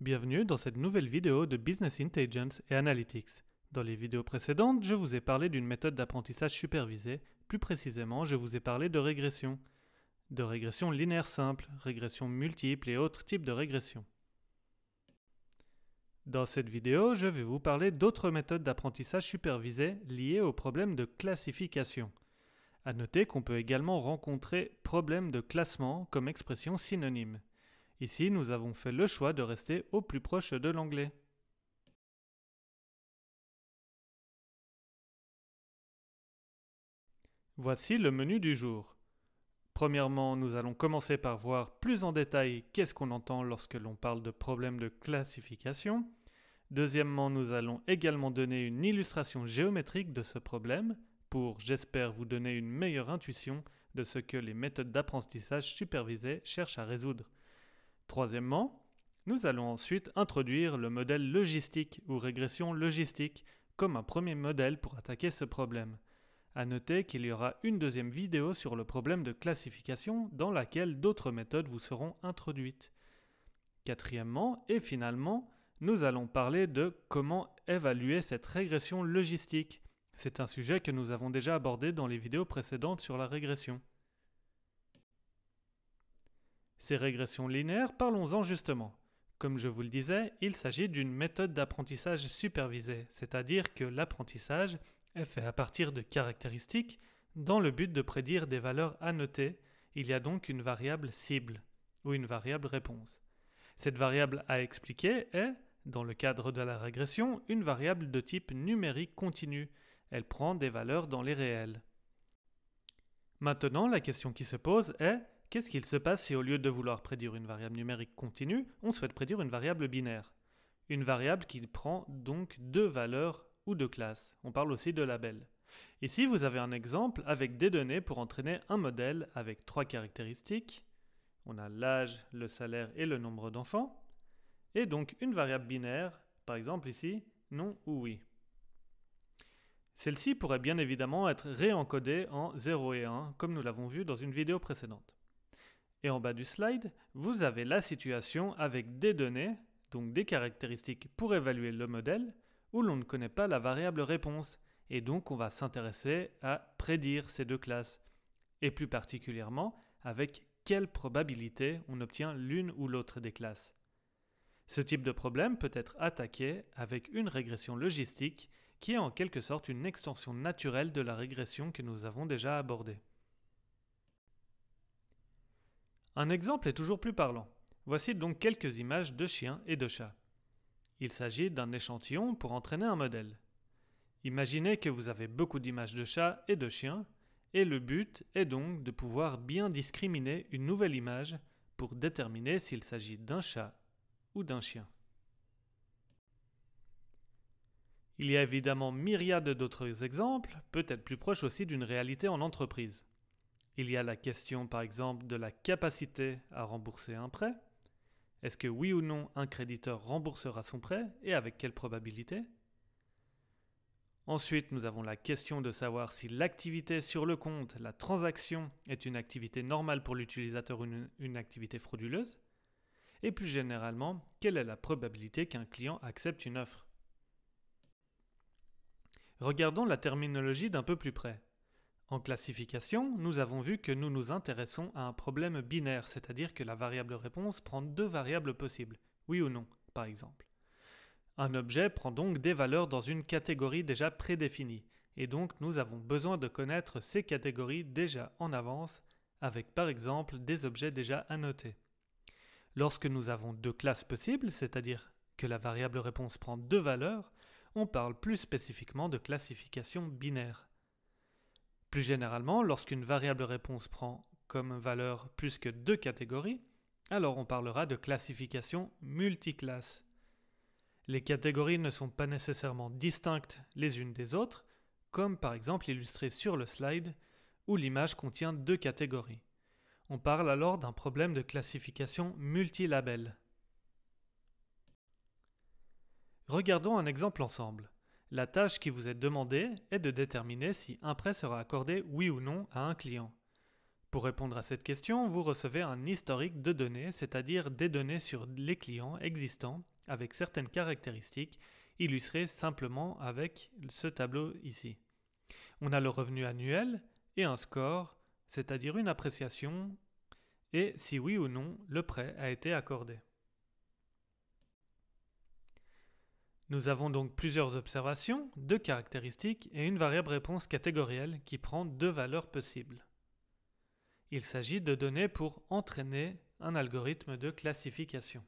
Bienvenue dans cette nouvelle vidéo de Business Intelligence et Analytics. Dans les vidéos précédentes, je vous ai parlé d'une méthode d'apprentissage supervisée. Plus précisément, je vous ai parlé de régression linéaire simple, régression multiple et autres types de régression. Dans cette vidéo, je vais vous parler d'autres méthodes d'apprentissage supervisées liées aux problèmes de classification. À noter qu'on peut également rencontrer problème de classement comme expression synonyme. Ici, nous avons fait le choix de rester au plus proche de l'anglais. Voici le menu du jour. Premièrement, nous allons commencer par voir plus en détail qu'est-ce qu'on entend lorsque l'on parle de problème de classification. Deuxièmement, nous allons également donner une illustration géométrique de ce problème pour, j'espère, vous donner une meilleure intuition de ce que les méthodes d'apprentissage supervisées cherchent à résoudre. Troisièmement, nous allons ensuite introduire le modèle logistique ou régression logistique comme un premier modèle pour attaquer ce problème. À noter qu'il y aura une deuxième vidéo sur le problème de classification dans laquelle d'autres méthodes vous seront introduites. Quatrièmement et finalement, nous allons parler de comment évaluer cette régression logistique. C'est un sujet que nous avons déjà abordé dans les vidéos précédentes sur la régression. Ces régressions linéaires, parlons-en justement. Comme je vous le disais, il s'agit d'une méthode d'apprentissage supervisée, c'est-à-dire que l'apprentissage est fait à partir de caractéristiques dans le but de prédire des valeurs annotées. Il y a donc une variable cible ou une variable réponse. Cette variable à expliquer est, dans le cadre de la régression, une variable de type numérique continu. Elle prend des valeurs dans les réels. Maintenant, la question qui se pose est: qu'est-ce qu'il se passe si au lieu de vouloir prédire une variable numérique continue, on souhaite prédire une variable binaire? Une variable qui prend donc deux valeurs ou deux classes. On parle aussi de label. Ici, vous avez un exemple avec des données pour entraîner un modèle avec trois caractéristiques. On a l'âge, le salaire et le nombre d'enfants. Et donc une variable binaire, par exemple ici, non ou oui. Celle-ci pourrait bien évidemment être réencodée en 0 et 1, comme nous l'avons vu dans une vidéo précédente. Et en bas du slide, vous avez la situation avec des données, donc des caractéristiques pour évaluer le modèle, où l'on ne connaît pas la variable réponse, et donc on va s'intéresser à prédire ces deux classes, et plus particulièrement avec quelle probabilité on obtient l'une ou l'autre des classes. Ce type de problème peut être attaqué avec une régression logistique qui est en quelque sorte une extension naturelle de la régression que nous avons déjà abordée. Un exemple est toujours plus parlant. Voici donc quelques images de chiens et de chats. Il s'agit d'un échantillon pour entraîner un modèle. Imaginez que vous avez beaucoup d'images de chats et de chiens, et le but est donc de pouvoir bien discriminer une nouvelle image pour déterminer s'il s'agit d'un chat ou d'un chien. Il y a évidemment myriade d'autres exemples, peut-être plus proches aussi d'une réalité en entreprise. Il y a la question par exemple de la capacité à rembourser un prêt. Est-ce que oui ou non un créditeur remboursera son prêt et avec quelle probabilité? Ensuite, nous avons la question de savoir si l'activité sur le compte, la transaction, est une activité normale pour l'utilisateur ou une activité frauduleuse. Et plus généralement, quelle est la probabilité qu'un client accepte une offre? Regardons la terminologie d'un peu plus près. En classification, nous avons vu que nous nous intéressons à un problème binaire, c'est-à-dire que la variable réponse prend deux variables possibles, oui ou non, par exemple. Un objet prend donc des valeurs dans une catégorie déjà prédéfinie, et donc nous avons besoin de connaître ces catégories déjà en avance, avec par exemple des objets déjà annotés. Lorsque nous avons deux classes possibles, c'est-à-dire que la variable réponse prend deux valeurs, on parle plus spécifiquement de classification binaire. Plus généralement, lorsqu'une variable réponse prend comme valeur plus que deux catégories, alors on parlera de classification multiclasse. Les catégories ne sont pas nécessairement distinctes les unes des autres, comme par exemple illustré sur le slide, où l'image contient deux catégories. On parle alors d'un problème de classification multilabel. Regardons un exemple ensemble. La tâche qui vous est demandée est de déterminer si un prêt sera accordé oui ou non à un client. Pour répondre à cette question, vous recevez un historique de données, c'est-à-dire des données sur les clients existants avec certaines caractéristiques illustrées simplement avec ce tableau ici. On a le revenu annuel et un score, c'est-à-dire une appréciation et si oui ou non le prêt a été accordé. Nous avons donc plusieurs observations, 2 caractéristiques et une variable réponse catégorielle qui prend 2 valeurs possibles. Il s'agit de données pour entraîner un algorithme de classification.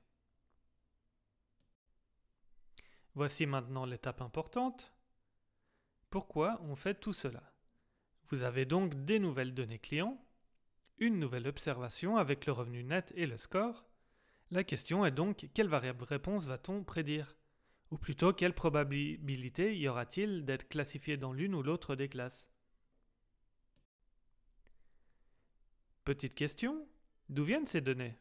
Voici maintenant l'étape importante. Pourquoi on fait tout cela? Vous avez donc des nouvelles données clients, une nouvelle observation avec le revenu net et le score. La question est donc quelle variable réponse va-t-on prédire? Ou plutôt quelle probabilité y aura-t-il d'être classifié dans l'une ou l'autre des classes? Petite question, d'où viennent ces données?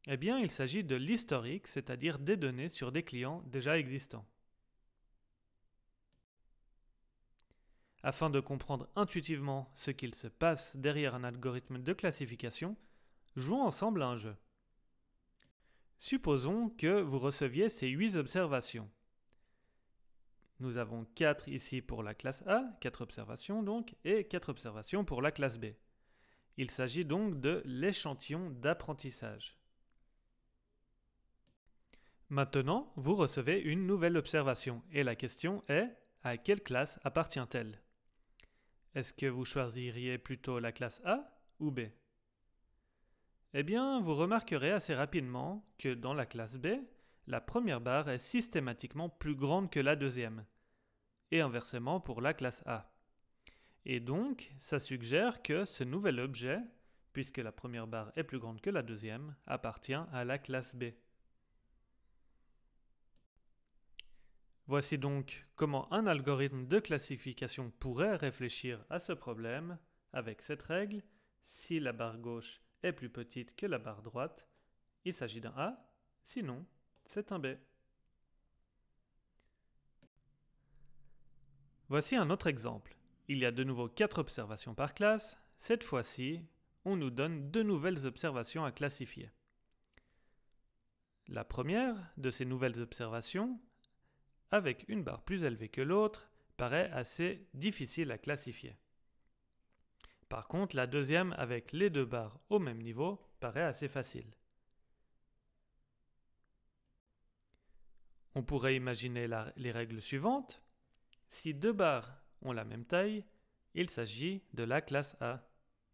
Eh bien, il s'agit de l'historique, c'est-à-dire des données sur des clients déjà existants. Afin de comprendre intuitivement ce qu'il se passe derrière un algorithme de classification, jouons ensemble à un jeu. Supposons que vous receviez ces 8 observations. Nous avons 4 ici pour la classe A, 4 observations donc, et 4 observations pour la classe B. Il s'agit donc de l'échantillon d'apprentissage. Maintenant, vous recevez une nouvelle observation et la question est à quelle classe appartient-elle? Est-ce que vous choisiriez plutôt la classe A ou B? Eh bien, vous remarquerez assez rapidement que dans la classe B, la première barre est systématiquement plus grande que la deuxième, et inversement pour la classe A. Et donc, ça suggère que ce nouvel objet, puisque la première barre est plus grande que la deuxième, appartient à la classe B. Voici donc comment un algorithme de classification pourrait réfléchir à ce problème avec cette règle. Si la barre gauche est plus petite que la barre droite, il s'agit d'un A, sinon c'est un B. Voici un autre exemple. Il y a de nouveau 4 observations par classe. Cette fois-ci, on nous donne 2 nouvelles observations à classifier. La première de ces nouvelles observations, avec une barre plus élevée que l'autre, paraît assez difficile à classifier. Par contre, la deuxième, avec les 2 barres au même niveau, paraît assez facile. On pourrait imaginer les règles suivantes. Si 2 barres ont la même taille, il s'agit de la classe A.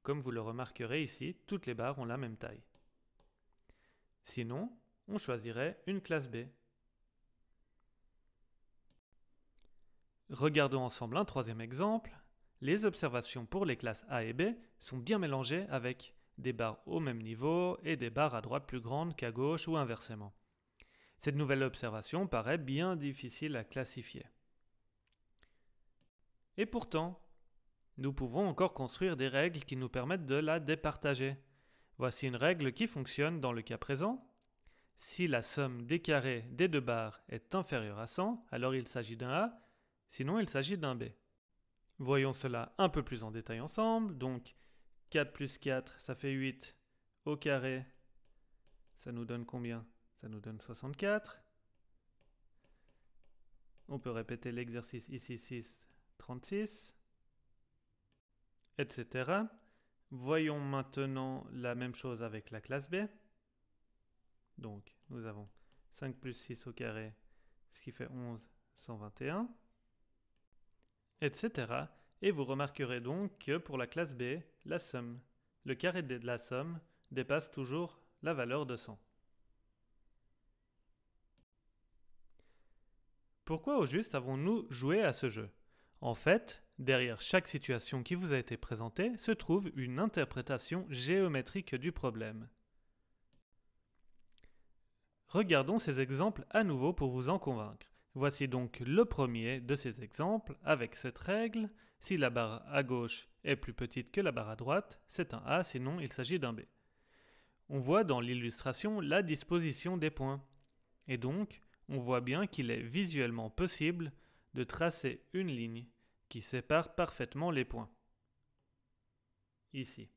Comme vous le remarquerez ici, toutes les barres ont la même taille. Sinon, on choisirait une classe B. Regardons ensemble un troisième exemple. Les observations pour les classes A et B sont bien mélangées avec des barres au même niveau et des barres à droite plus grandes qu'à gauche ou inversement. Cette nouvelle observation paraît bien difficile à classifier. Et pourtant, nous pouvons encore construire des règles qui nous permettent de la départager. Voici une règle qui fonctionne dans le cas présent. Si la somme des carrés des 2 barres est inférieure à 100, alors il s'agit d'un A, sinon il s'agit d'un B. Voyons cela un peu plus en détail ensemble. Donc 4 plus 4, ça fait 8 au carré. Ça nous donne combien? Ça nous donne 64. On peut répéter l'exercice ici, 6, 36, etc. Voyons maintenant la même chose avec la classe B. Donc nous avons 5 plus 6 au carré, ce qui fait 11, 121. Etc. Et vous remarquerez donc que pour la classe B, la somme, le carré de la somme dépasse toujours la valeur de 100. Pourquoi au juste avons-nous joué à ce jeu? En fait, derrière chaque situation qui vous a été présentée se trouve une interprétation géométrique du problème. Regardons ces exemples à nouveau pour vous en convaincre. Voici donc le premier de ces exemples avec cette règle. Si la barre à gauche est plus petite que la barre à droite, c'est un A, sinon il s'agit d'un B. On voit dans l'illustration la disposition des points. Et donc, on voit bien qu'il est visuellement possible de tracer une ligne qui sépare parfaitement les points. ici.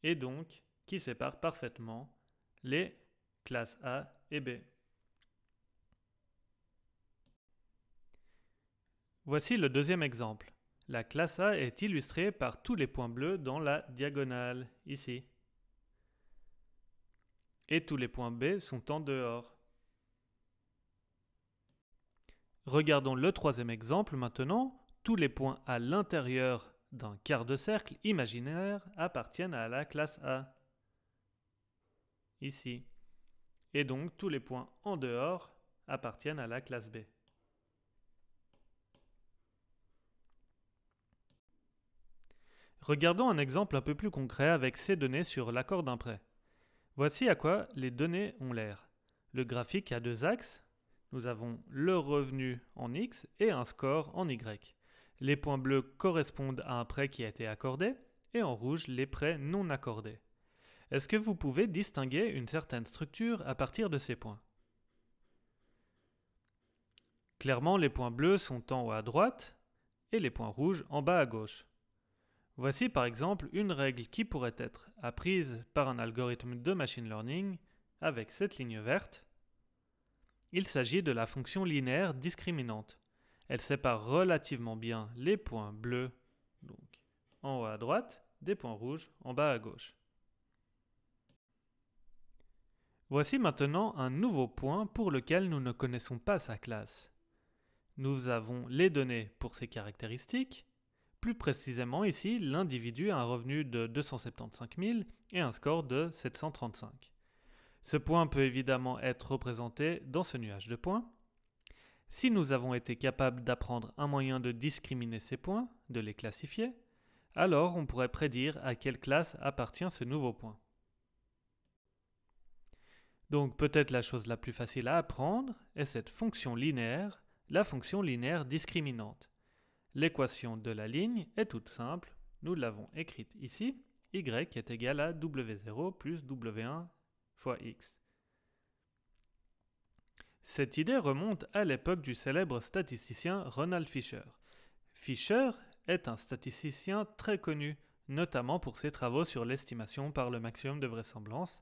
Et donc, qui sépare parfaitement les classes A et B. Voici le deuxième exemple. La classe A est illustrée par tous les points bleus dans la diagonale, ici. Et tous les points B sont en dehors. Regardons le troisième exemple maintenant. Tous les points à l'intérieur d'un quart de cercle imaginaire appartiennent à la classe A. Ici. Et donc tous les points en dehors appartiennent à la classe B. Regardons un exemple un peu plus concret avec ces données sur l'accord d'un prêt. Voici à quoi les données ont l'air. Le graphique a deux axes. Nous avons le revenu en X et un score en Y. Les points bleus correspondent à un prêt qui a été accordé et en rouge les prêts non accordés. Est-ce que vous pouvez distinguer une certaine structure à partir de ces points? Clairement, les points bleus sont en haut à droite et les points rouges en bas à gauche. Voici par exemple une règle qui pourrait être apprise par un algorithme de machine learning avec cette ligne verte. Il s'agit de la fonction linéaire discriminante. Elle sépare relativement bien les points bleus, donc en haut à droite, des points rouges en bas à gauche. Voici maintenant un nouveau point pour lequel nous ne connaissons pas sa classe. Nous avons les données pour ses caractéristiques. Plus précisément ici, l'individu a un revenu de 275 000 et un score de 735. Ce point peut évidemment être représenté dans ce nuage de points. Si nous avons été capables d'apprendre un moyen de discriminer ces points, de les classifier, alors on pourrait prédire à quelle classe appartient ce nouveau point. Donc peut-être la chose la plus facile à apprendre est cette fonction linéaire, la fonction linéaire discriminante. L'équation de la ligne est toute simple, nous l'avons écrite ici, y est égal à w0 plus w1 fois x. Cette idée remonte à l'époque du célèbre statisticien Ronald Fisher. Fisher est un statisticien très connu, notamment pour ses travaux sur l'estimation par le maximum de vraisemblance.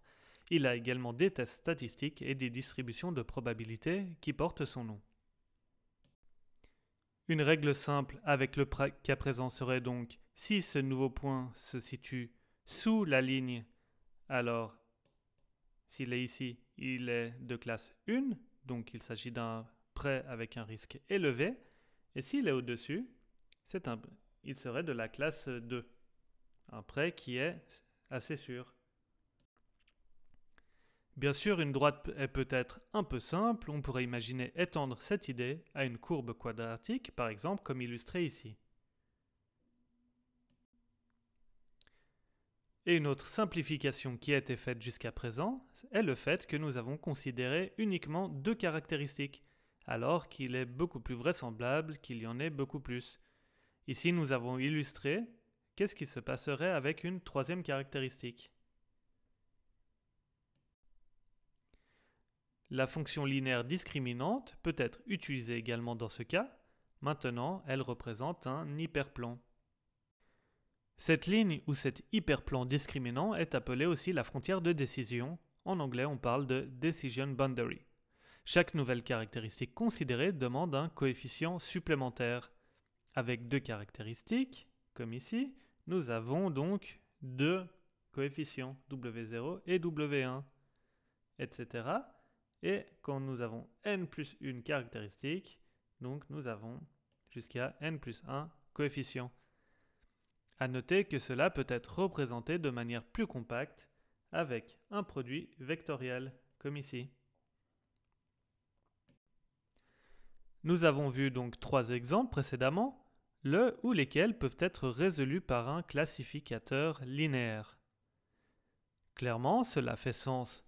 Il a également des tests statistiques et des distributions de probabilité qui portent son nom. Une règle simple avec le cas présent serait donc si ce nouveau point se situe sous la ligne, alors s'il est ici, il est de classe 1, donc il s'agit d'un prêt avec un risque élevé, et s'il est au-dessus, il serait de la classe 2, un prêt qui est assez sûr. Bien sûr, une droite est peut-être un peu simple, on pourrait imaginer étendre cette idée à une courbe quadratique, par exemple comme illustré ici. Et une autre simplification qui a été faite jusqu'à présent est le fait que nous avons considéré uniquement deux caractéristiques, alors qu'il est beaucoup plus vraisemblable qu'il y en ait beaucoup plus. Ici, nous avons illustré qu'est-ce qui se passerait avec une troisième caractéristique. La fonction linéaire discriminante peut être utilisée également dans ce cas. Maintenant, elle représente un hyperplan. Cette ligne ou cet hyperplan discriminant est appelée aussi la frontière de décision. En anglais, on parle de decision boundary. Chaque nouvelle caractéristique considérée demande un coefficient supplémentaire. Avec deux caractéristiques, comme ici, nous avons donc deux coefficients, W0 et W1, etc. Et quand nous avons n plus 1 caractéristique, donc nous avons jusqu'à n plus 1 coefficients. À noter que cela peut être représenté de manière plus compacte avec un produit vectoriel, comme ici. Nous avons vu donc trois exemples précédemment, le ou lesquels peuvent être résolus par un classificateur linéaire. Clairement, cela fait sens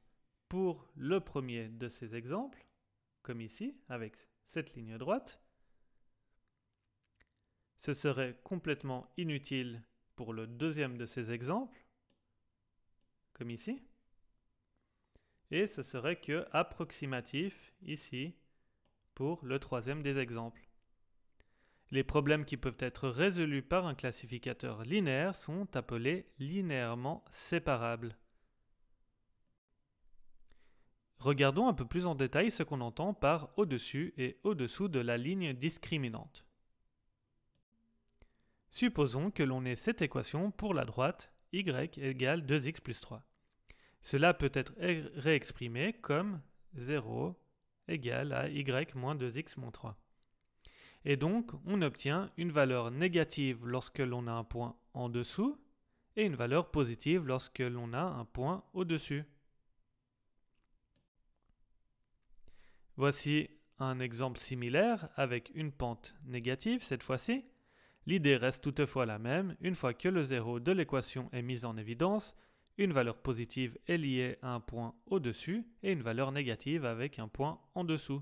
pour le premier de ces exemples, comme ici, avec cette ligne droite. Ce serait complètement inutile pour le deuxième de ces exemples, comme ici. Et ce serait que approximatif, ici, pour le troisième des exemples. Les problèmes qui peuvent être résolus par un classificateur linéaire sont appelés linéairement séparables. Regardons un peu plus en détail ce qu'on entend par au-dessus et au-dessous de la ligne discriminante. Supposons que l'on ait cette équation pour la droite y égale 2x plus 3. Cela peut être réexprimé comme 0 égale à y moins 2x moins 3. Et donc, on obtient une valeur négative lorsque l'on a un point en dessous et une valeur positive lorsque l'on a un point au-dessus. Voici un exemple similaire avec une pente négative cette fois-ci. L'idée reste toutefois la même. Une fois que le 0 de l'équation est mis en évidence, une valeur positive est liée à un point au-dessus et une valeur négative avec un point en dessous.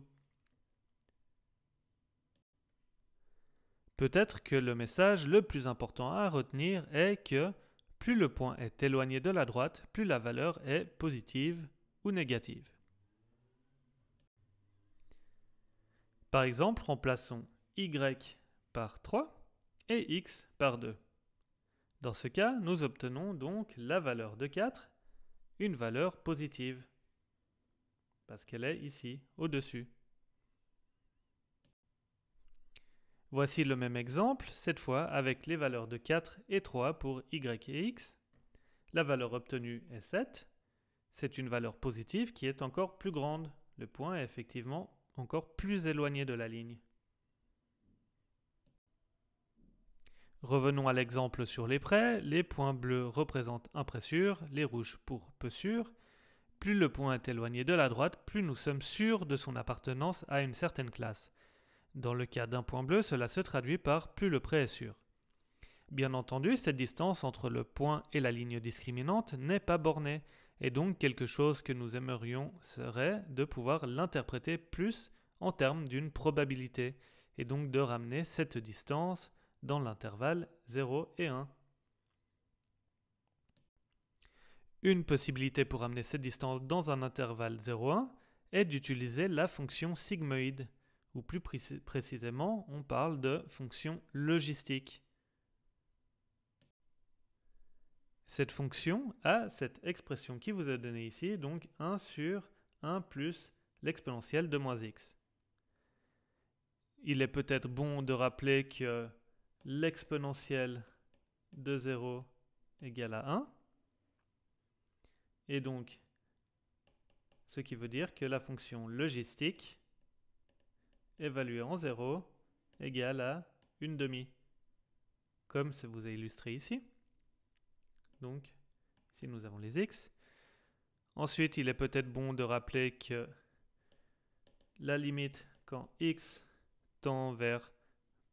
Peut-être que le message le plus important à retenir est que plus le point est éloigné de la droite, plus la valeur est positive ou négative. Par exemple, remplaçons y par 3 et x par 2. Dans ce cas, nous obtenons donc la valeur de 4, une valeur positive, parce qu'elle est ici, au-dessus. Voici le même exemple, cette fois avec les valeurs de 4 et 3 pour y et x. La valeur obtenue est 7. C'est une valeur positive qui est encore plus grande. Le point est effectivement encore plus éloigné de la ligne. Revenons à l'exemple sur les prêts. Les points bleus représentent un prêt sûr, les rouges pour peu sûr. Plus le point est éloigné de la droite, plus nous sommes sûrs de son appartenance à une certaine classe. Dans le cas d'un point bleu, cela se traduit par plus le prêt est sûr. Bien entendu, cette distance entre le point et la ligne discriminante n'est pas bornée, et donc quelque chose que nous aimerions serait de pouvoir l'interpréter plus en termes d'une probabilité, et donc de ramener cette distance dans l'intervalle 0 et 1. Une possibilité pour amener cette distance dans un intervalle 0,1 est d'utiliser la fonction sigmoïde, ou plus précisément, on parle de fonction logistique. Cette fonction a cette expression qui vous est donnée ici, donc 1 sur 1 plus l'exponentielle de moins x. Il est peut-être bon de rappeler que l'exponentielle de 0 égale à 1. Et donc, ce qui veut dire que la fonction logistique évaluée en 0 égale à une demi, comme ça vous est illustré ici. Donc, ici nous avons les x. Ensuite, il est peut-être bon de rappeler que la limite quand x tend vers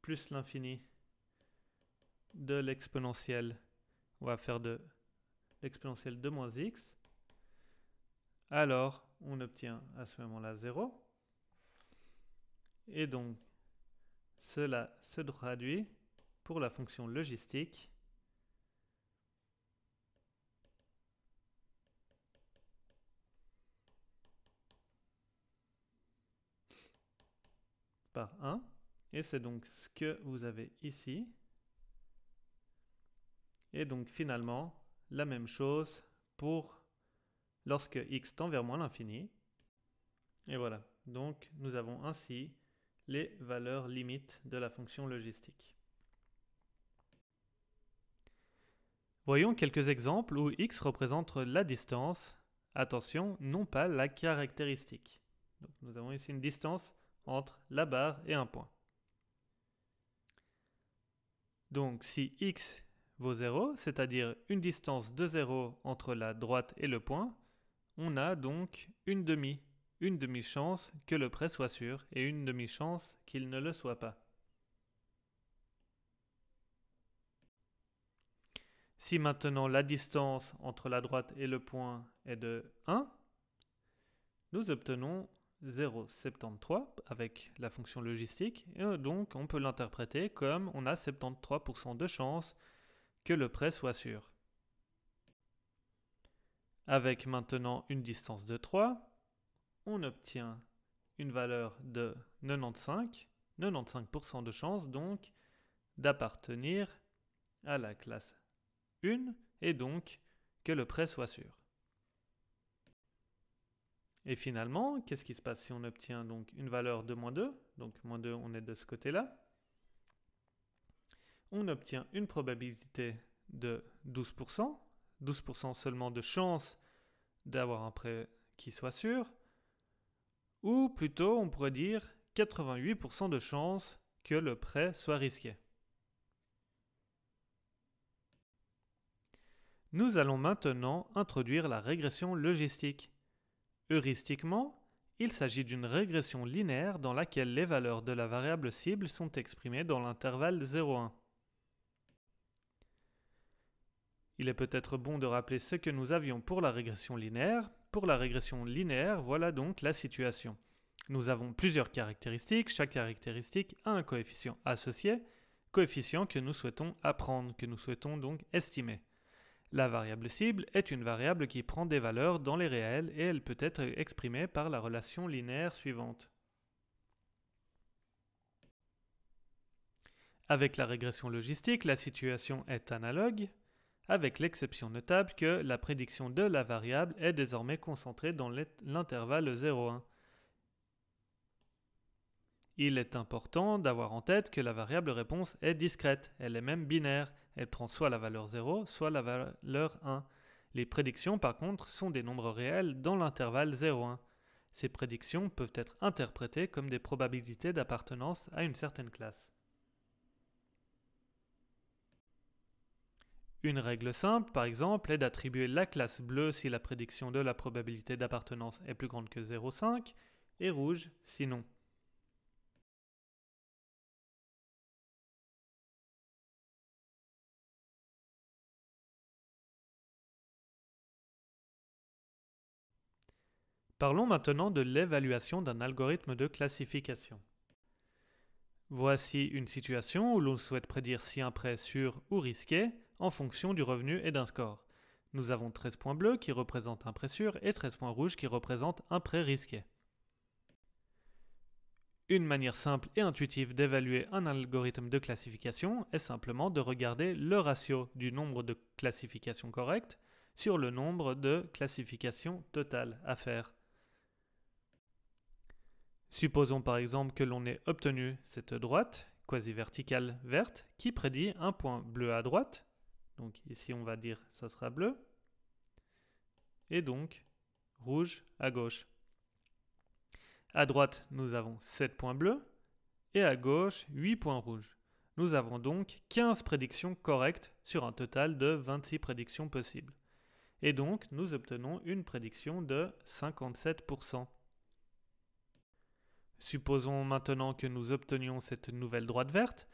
plus l'infini de l'exponentielle, on va faire de l'exponentielle de moins x, alors on obtient à ce moment-là 0. Et donc, cela se traduit pour la fonction logistique par 1. Et c'est donc ce que vous avez ici. Et donc finalement, la même chose pour lorsque x tend vers moins l'infini. Et voilà. Donc nous avons ainsi les valeurs limites de la fonction logistique. Voyons quelques exemples où x représente la distance, attention, non pas la caractéristique. Donc nous avons ici une distance entre la barre et un point. Donc si x vaut 0, c'est-à-dire une distance de 0 entre la droite et le point, on a donc une demi-chance que le prêt soit sûr et une demi-chance qu'il ne le soit pas. Si maintenant la distance entre la droite et le point est de 1, nous obtenons 0,73 avec la fonction logistique, et donc on peut l'interpréter comme on a 73% de chance que le prêt soit sûr. Avec maintenant une distance de 3, on obtient une valeur de 95 95% de chance donc d'appartenir à la classe 1 et donc que le prêt soit sûr. Et finalement, qu'est-ce qui se passe si on obtient donc une valeur de moins 2? Donc moins 2, on est de ce côté-là. On obtient une probabilité de 12%, 12% seulement de chance d'avoir un prêt qui soit sûr, ou plutôt on pourrait dire 88% de chance que le prêt soit risqué. Nous allons maintenant introduire la régression logistique. Heuristiquement, il s'agit d'une régression linéaire dans laquelle les valeurs de la variable cible sont exprimées dans l'intervalle 0,1. Il est peut-être bon de rappeler ce que nous avions pour la régression linéaire. Pour la régression linéaire, voilà donc la situation. Nous avons plusieurs caractéristiques, chaque caractéristique a un coefficient associé, coefficient que nous souhaitons apprendre, que nous souhaitons donc estimer. La variable cible est une variable qui prend des valeurs dans les réels et elle peut être exprimée par la relation linéaire suivante. Avec la régression logistique, la situation est analogue, avec l'exception notable que la prédiction de la variable est désormais concentrée dans l'intervalle 0,1. Il est important d'avoir en tête que la variable réponse est discrète, elle est même binaire, elle prend soit la valeur 0, soit la valeur 1. Les prédictions par contre sont des nombres réels dans l'intervalle 0,1. Ces prédictions peuvent être interprétées comme des probabilités d'appartenance à une certaine classe. Une règle simple, par exemple, est d'attribuer la classe bleue si la prédiction de la probabilité d'appartenance est plus grande que 0,5 et rouge sinon. Parlons maintenant de l'évaluation d'un algorithme de classification. Voici une situation où l'on souhaite prédire si un prêt est sûr ou risqué en fonction du revenu et d'un score. Nous avons 13 points bleus qui représentent un prêt sûr et 13 points rouges qui représentent un prêt risqué. Une manière simple et intuitive d'évaluer un algorithme de classification est simplement de regarder le ratio du nombre de classifications correctes sur le nombre de classifications totales à faire. Supposons par exemple que l'on ait obtenu cette droite quasi-verticale verte qui prédit un point bleu à droite. Donc ici on va dire ça sera bleu. Et donc rouge à gauche. À droite nous avons 7 points bleus et à gauche 8 points rouges. Nous avons donc 15 prédictions correctes sur un total de 26 prédictions possibles. Et donc nous obtenons une prédiction de 57%. Supposons maintenant que nous obtenions cette nouvelle droite verte.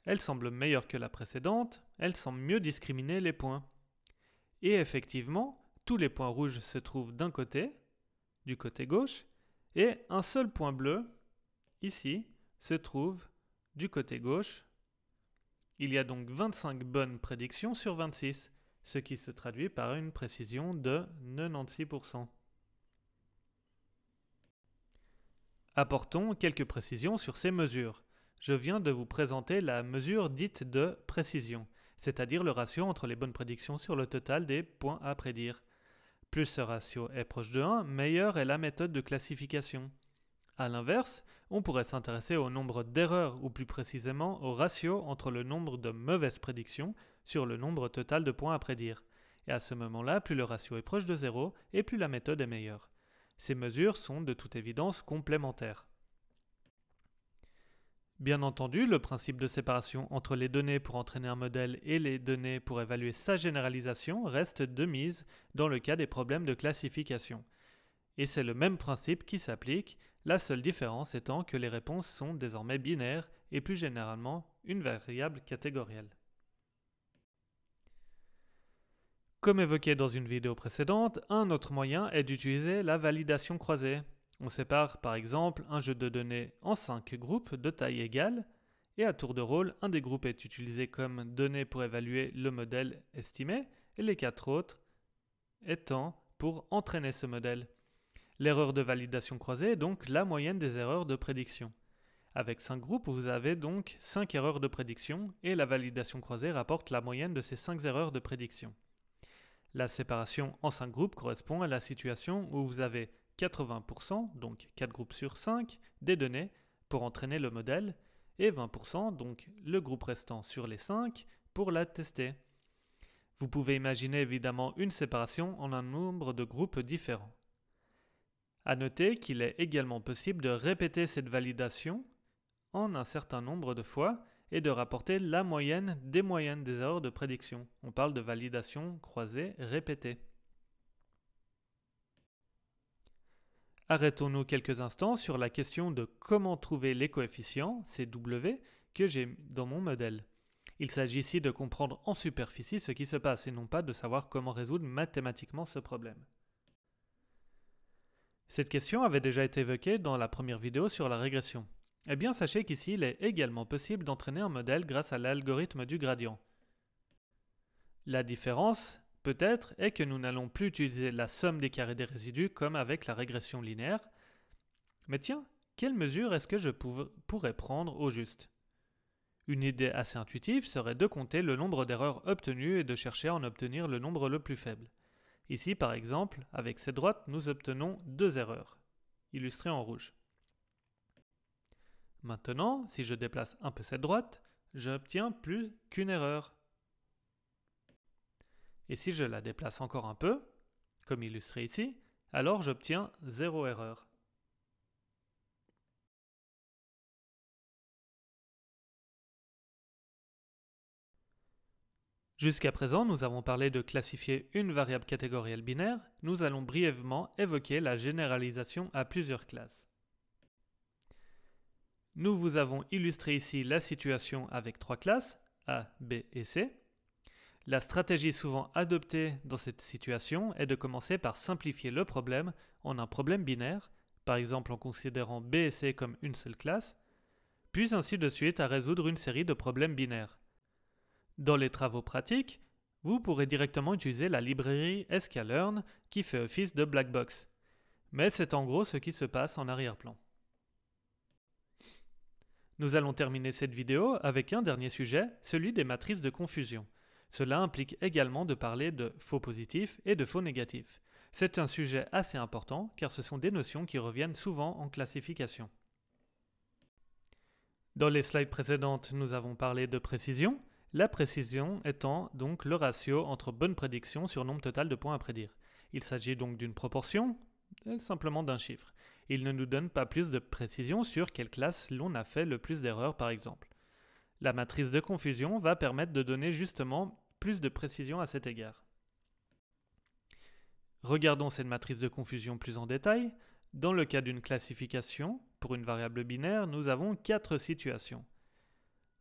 Elle semble meilleure que la précédente, elle semble mieux discriminer les points. Et effectivement, tous les points rouges se trouvent d'un côté, du côté gauche, et un seul point bleu, ici, se trouve du côté gauche. Il y a donc 25 bonnes prédictions sur 26, ce qui se traduit par une précision de 96%. Apportons quelques précisions sur ces mesures. Je viens de vous présenter la mesure dite de précision, c'est-à-dire le ratio entre les bonnes prédictions sur le total des points à prédire. Plus ce ratio est proche de 1, meilleure est la méthode de classification. A l'inverse, on pourrait s'intéresser au nombre d'erreurs ou plus précisément au ratio entre le nombre de mauvaises prédictions sur le nombre total de points à prédire. Et à ce moment-là, plus le ratio est proche de 0 et plus la méthode est meilleure. Ces mesures sont de toute évidence complémentaires. Bien entendu, le principe de séparation entre les données pour entraîner un modèle et les données pour évaluer sa généralisation reste de mise dans le cas des problèmes de classification. Et c'est le même principe qui s'applique, la seule différence étant que les réponses sont désormais binaires et plus généralement une variable catégorielle. Comme évoqué dans une vidéo précédente, un autre moyen est d'utiliser la validation croisée. On sépare par exemple un jeu de données en 5 groupes de taille égale et à tour de rôle, un des groupes est utilisé comme donnée pour évaluer le modèle estimé et les 4 autres étant pour entraîner ce modèle. L'erreur de validation croisée est donc la moyenne des erreurs de prédiction. Avec 5 groupes, vous avez donc 5 erreurs de prédiction et la validation croisée rapporte la moyenne de ces 5 erreurs de prédiction. La séparation en 5 groupes correspond à la situation où vous avez 80%, donc 4 groupes sur 5, des données pour entraîner le modèle, et 20%, donc le groupe restant sur les 5, pour la tester. Vous pouvez imaginer évidemment une séparation en un nombre de groupes différents. À noter qu'il est également possible de répéter cette validation en un certain nombre de fois et de rapporter la moyenne des moyennes des erreurs de prédiction. On parle de validation croisée répétée. Arrêtons-nous quelques instants sur la question de comment trouver les coefficients, CW, que j'ai dans mon modèle. Il s'agit ici de comprendre en superficie ce qui se passe et non pas de savoir comment résoudre mathématiquement ce problème. Cette question avait déjà été évoquée dans la première vidéo sur la régression. Eh bien, sachez qu'ici, il est également possible d'entraîner un modèle grâce à l'algorithme du gradient. La différence, peut-être, est que nous n'allons plus utiliser la somme des carrés des résidus comme avec la régression linéaire. Mais tiens, quelle mesure est-ce que je pourrais prendre au juste ? Une idée assez intuitive serait de compter le nombre d'erreurs obtenues et de chercher à en obtenir le nombre le plus faible. Ici, par exemple, avec cette droite, nous obtenons 2 erreurs, illustrées en rouge. Maintenant, si je déplace un peu cette droite, j'obtiens plus qu'une erreur. Et si je la déplace encore un peu, comme illustré ici, alors j'obtiens 0 erreur. Jusqu'à présent, nous avons parlé de classifier une variable catégorielle binaire. Nous allons brièvement évoquer la généralisation à plusieurs classes. Nous vous avons illustré ici la situation avec 3 classes, A, B et C. La stratégie souvent adoptée dans cette situation est de commencer par simplifier le problème en un problème binaire, par exemple en considérant B et C comme une seule classe, puis ainsi de suite à résoudre une série de problèmes binaires. Dans les travaux pratiques, vous pourrez directement utiliser la librairie sklearn qui fait office de black box. Mais c'est en gros ce qui se passe en arrière-plan. Nous allons terminer cette vidéo avec un dernier sujet, celui des matrices de confusion. Cela implique également de parler de faux positifs et de faux négatifs. C'est un sujet assez important car ce sont des notions qui reviennent souvent en classification. Dans les slides précédentes, nous avons parlé de précision. La précision étant donc le ratio entre bonne prédiction sur nombre total de points à prédire. Il s'agit donc d'une proportion, simplement d'un chiffre. Il ne nous donne pas plus de précision sur quelle classe l'on a fait le plus d'erreurs par exemple. La matrice de confusion va permettre de donner justement plus de précision à cet égard. Regardons cette matrice de confusion plus en détail. Dans le cas d'une classification, pour une variable binaire, nous avons 4 situations.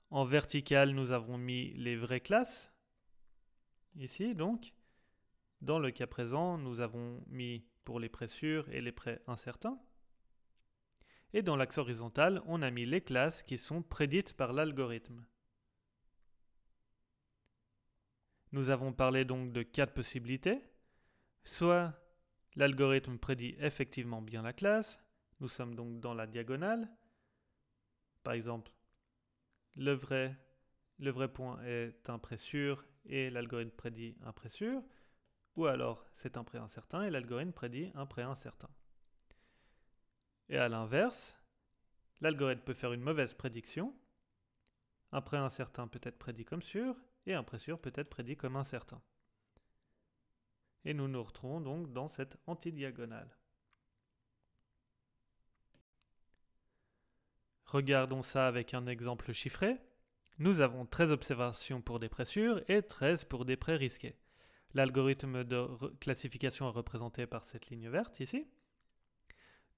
En vertical, nous avons mis les vraies classes, ici donc. Dans le cas présent, nous avons mis pour les prêts sûrs et les prêts incertains. Et dans l'axe horizontal, on a mis les classes qui sont prédites par l'algorithme. Nous avons parlé donc de 4 possibilités. Soit l'algorithme prédit effectivement bien la classe, nous sommes donc dans la diagonale. Par exemple, le vrai point est un prêt sûr et l'algorithme prédit un prêt sûr, ou alors c'est un prêt incertain et l'algorithme prédit un prêt incertain. Et à l'inverse, l'algorithme peut faire une mauvaise prédiction, un prêt incertain peut être prédit comme sûr et un prêt sûr peut être prédit comme incertain. Et nous nous retrouvons donc dans cette antidiagonale. Regardons ça avec un exemple chiffré. Nous avons 13 observations pour des prêts sûrs et 13 pour des prêts risqués. L'algorithme de classification est représenté par cette ligne verte ici.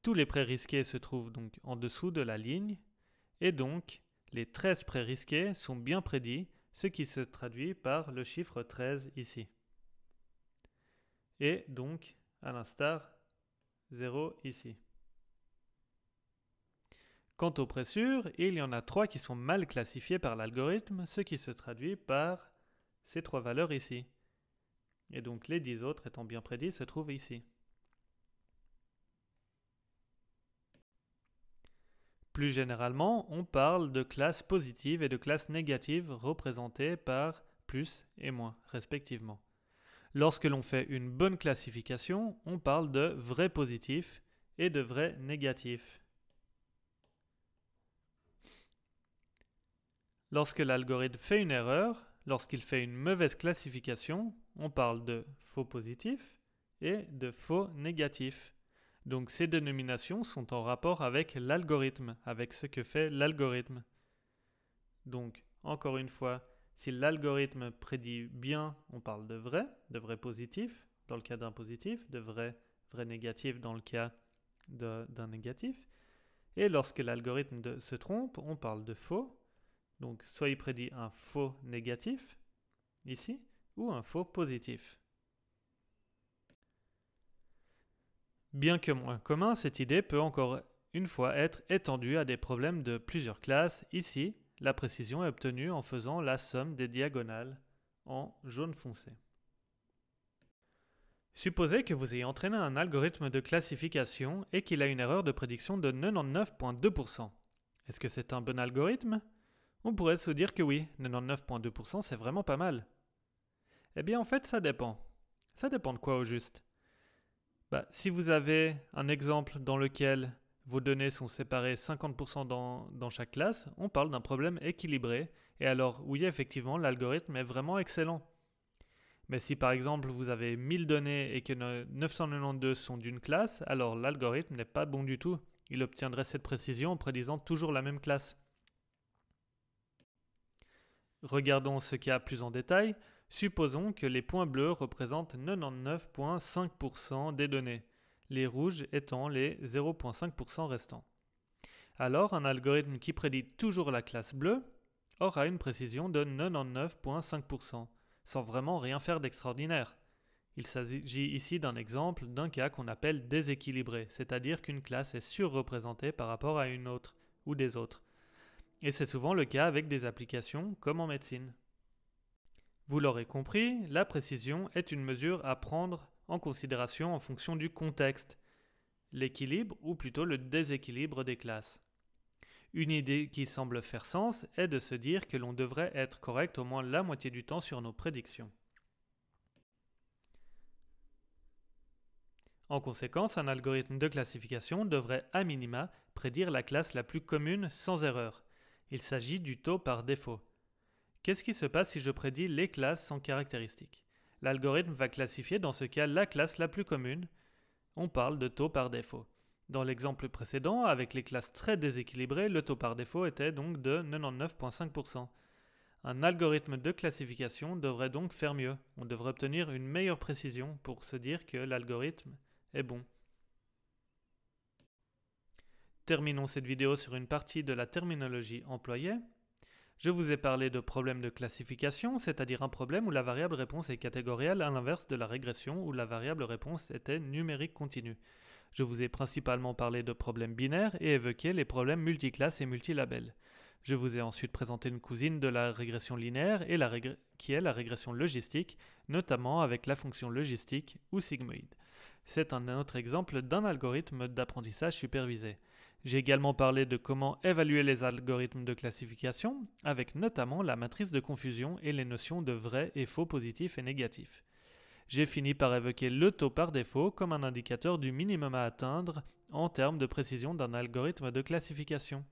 Tous les prêts risqués se trouvent donc en dessous de la ligne et donc les 13 prêts risqués sont bien prédits, ce qui se traduit par le chiffre 13 ici. Et donc, à l'instar, 0 ici. Quant aux prêts sûrs, il y en a 3 qui sont mal classifiés par l'algorithme, ce qui se traduit par ces 3 valeurs ici. Et donc les 10 autres étant bien prédits se trouvent ici. Plus généralement, on parle de classes positives et de classes négatives représentées par plus et moins, respectivement. Lorsque l'on fait une bonne classification, on parle de vrais positifs et de vrais négatifs. Lorsque l'algorithme fait une erreur, lorsqu'il fait une mauvaise classification, on parle de faux positifs et de faux négatifs. Donc ces dénominations sont en rapport avec l'algorithme, avec ce que fait l'algorithme. Donc, encore une fois, si l'algorithme prédit bien, on parle de vrai positif, dans le cas d'un positif, de vrai négatif dans le cas d'un négatif. Et lorsque l'algorithme se trompe, on parle de faux. Donc, soit il prédit un faux négatif, ici, ou un faux positif. Bien que moins commun, cette idée peut encore une fois être étendue à des problèmes de plusieurs classes. Ici, la précision est obtenue en faisant la somme des diagonales en jaune foncé. Supposez que vous ayez entraîné un algorithme de classification et qu'il a une erreur de prédiction de 99,2%. Est-ce que c'est un bon algorithme ? On pourrait se dire que oui, 99,2% c'est vraiment pas mal. Eh bien en fait ça dépend. Ça dépend de quoi au juste ? Si vous avez un exemple dans lequel vos données sont séparées 50% dans chaque classe, on parle d'un problème équilibré, et alors oui, effectivement, l'algorithme est vraiment excellent. Mais si par exemple vous avez 1000 données et que 992 sont d'une classe, alors l'algorithme n'est pas bon du tout. Il obtiendrait cette précision en prédisant toujours la même classe. Regardons ce cas plus en détail. Supposons que les points bleus représentent 99,5% des données, les rouges étant les 0,5% restants. Alors, un algorithme qui prédit toujours la classe bleue aura une précision de 99,5%, sans vraiment rien faire d'extraordinaire. Il s'agit ici d'un exemple d'un cas qu'on appelle déséquilibré, c'est-à-dire qu'une classe est surreprésentée par rapport à une autre ou des autres. Et c'est souvent le cas avec des applications comme en médecine. Vous l'aurez compris, la précision est une mesure à prendre en considération en fonction du contexte, l'équilibre ou plutôt le déséquilibre des classes. Une idée qui semble faire sens est de se dire que l'on devrait être correct au moins la moitié du temps sur nos prédictions. En conséquence, un algorithme de classification devrait à minima prédire la classe la plus commune sans erreur. Il s'agit du taux par défaut. Qu'est-ce qui se passe si je prédis les classes sans caractéristiques ? L'algorithme va classifier dans ce cas la classe la plus commune. On parle de taux par défaut. Dans l'exemple précédent, avec les classes très déséquilibrées, le taux par défaut était donc de 99,5%. Un algorithme de classification devrait donc faire mieux. On devrait obtenir une meilleure précision pour se dire que l'algorithme est bon. Terminons cette vidéo sur une partie de la terminologie employée. Je vous ai parlé de problème de classification, c'est-à-dire un problème où la variable réponse est catégorielle à l'inverse de la régression où la variable réponse était numérique continue. Je vous ai principalement parlé de problèmes binaires et évoqué les problèmes multiclasses et multilabels. Je vous ai ensuite présenté une cousine de la régression linéaire et qui est la régression logistique, notamment avec la fonction logistique ou sigmoïde. C'est un autre exemple d'un algorithme d'apprentissage supervisé. J'ai également parlé de comment évaluer les algorithmes de classification, avec notamment la matrice de confusion et les notions de vrai et faux positifs et négatifs. J'ai fini par évoquer le taux par défaut comme un indicateur du minimum à atteindre en termes de précision d'un algorithme de classification.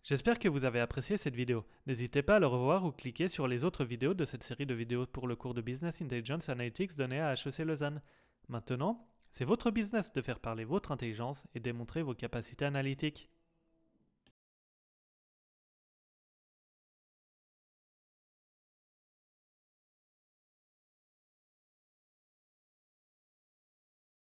J'espère que vous avez apprécié cette vidéo. N'hésitez pas à le revoir ou cliquer sur les autres vidéos de cette série de vidéos pour le cours de Business Intelligence Analytics donné à HEC Lausanne. Maintenant, c'est votre business de faire parler votre intelligence et démontrer vos capacités analytiques.